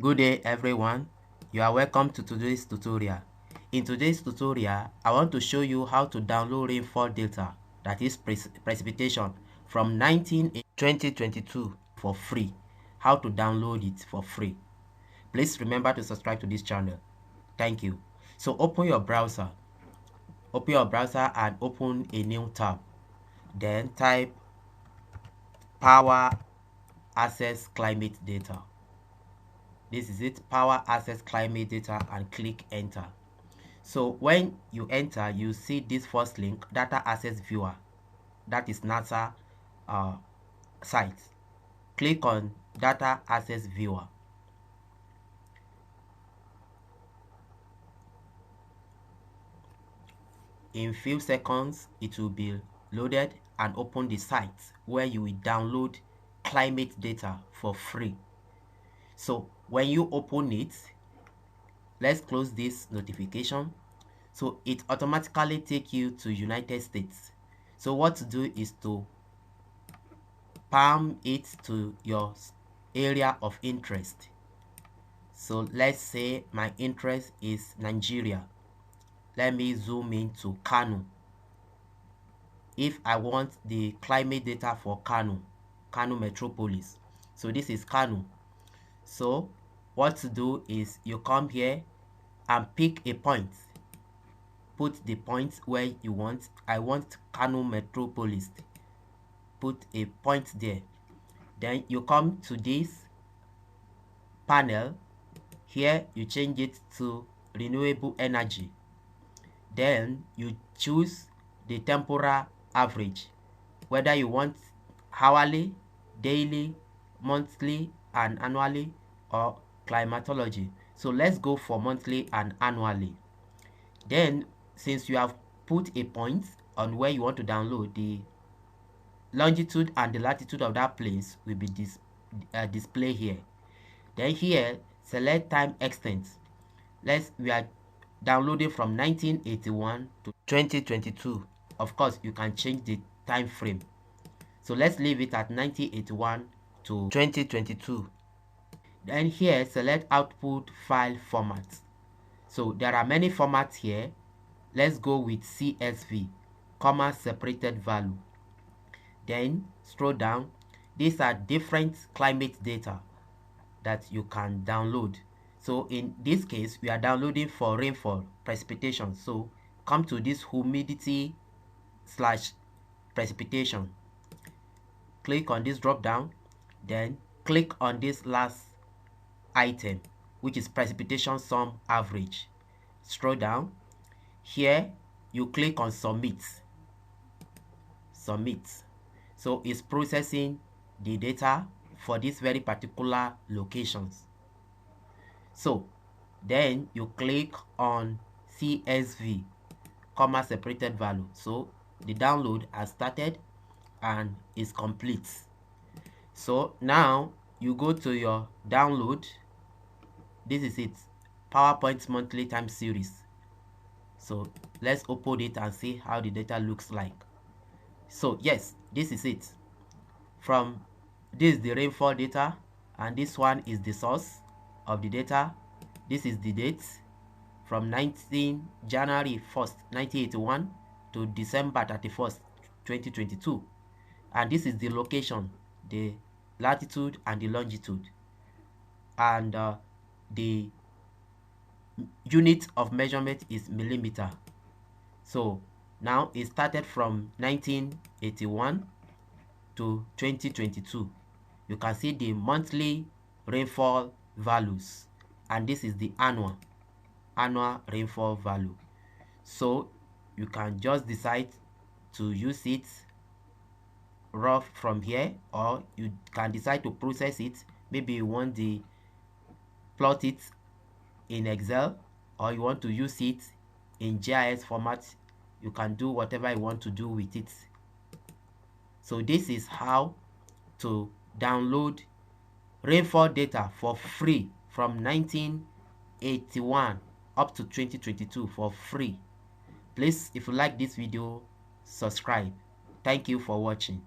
Good day everyone, you are welcome to today's tutorial. In today's tutorial, I want to show you how to download rainfall data, that is precipitation, from 2022 for free. How to download it for free. Please remember to subscribe to this channel. Thank you. So open your browser and open a new tab. Then type power access climate data. This is it, power access climate data, and click enter. So when you enter, you see this first link, data access viewer. That is NASA site. Click on data access viewer. In few seconds, it will be loaded and open the site where you will download climate data for free. So when you open it, let's close this notification. So it automatically take you to United States. So what to do is to palm it to your area of interest. So let's say my interest is Nigeria. Let me zoom into Kano. If I want the climate data for Kano metropolis. So this is Kano. So what to do is you come here and pick a point. Put the point where you want. I want Kano metropolis. Put a point there. Then you come to this panel. Here you change it to renewable energy. Then you choose the temporal average, whether you want hourly, daily, monthly, and annually, or climatology. So let's go for monthly and annually. Then since you have put a point on where you want to download, the longitude and the latitude of that place will be displayed here. Then here select time extent. We are downloading from 1981 to 2022. Of course, you can change the time frame. So let's leave it at 1981 to 2022. Then here select output file format. So there are many formats here. Let's go with CSV, comma separated value. Then scroll down. These are different climate data that you can download. So in this case, we are downloading for rainfall, precipitation. So come to this humidity / precipitation. Click on this drop down, then click on this last item, which is precipitation sum average. Scroll down. Here you click on submit. So it's processing the data for these very particular locations. So then you click on CSV, comma separated value. So the download has started and is complete. So now you go to your download. This is it, PowerPoint monthly time series. So let's open it and see how the data looks like. So yes, this is it. This is the rainfall data, and this one is the source of the data. This is the date from January 1st, 1981 to December 31st, 2022. And this is the location, the latitude and the longitude. And the unit of measurement is millimeter. So now it started from 1981 to 2022. You can see the monthly rainfall values, and this is the annual rainfall value. So you can just decide to use it raw from here, or you can decide to process it. Maybe you want to plot it in Excel, or you want to use it in GIS format. You can do whatever you want to do with it. So this is how to download rainfall data for free from 1981 up to 2022 for free. Please, if you like this video, subscribe. Thank you for watching.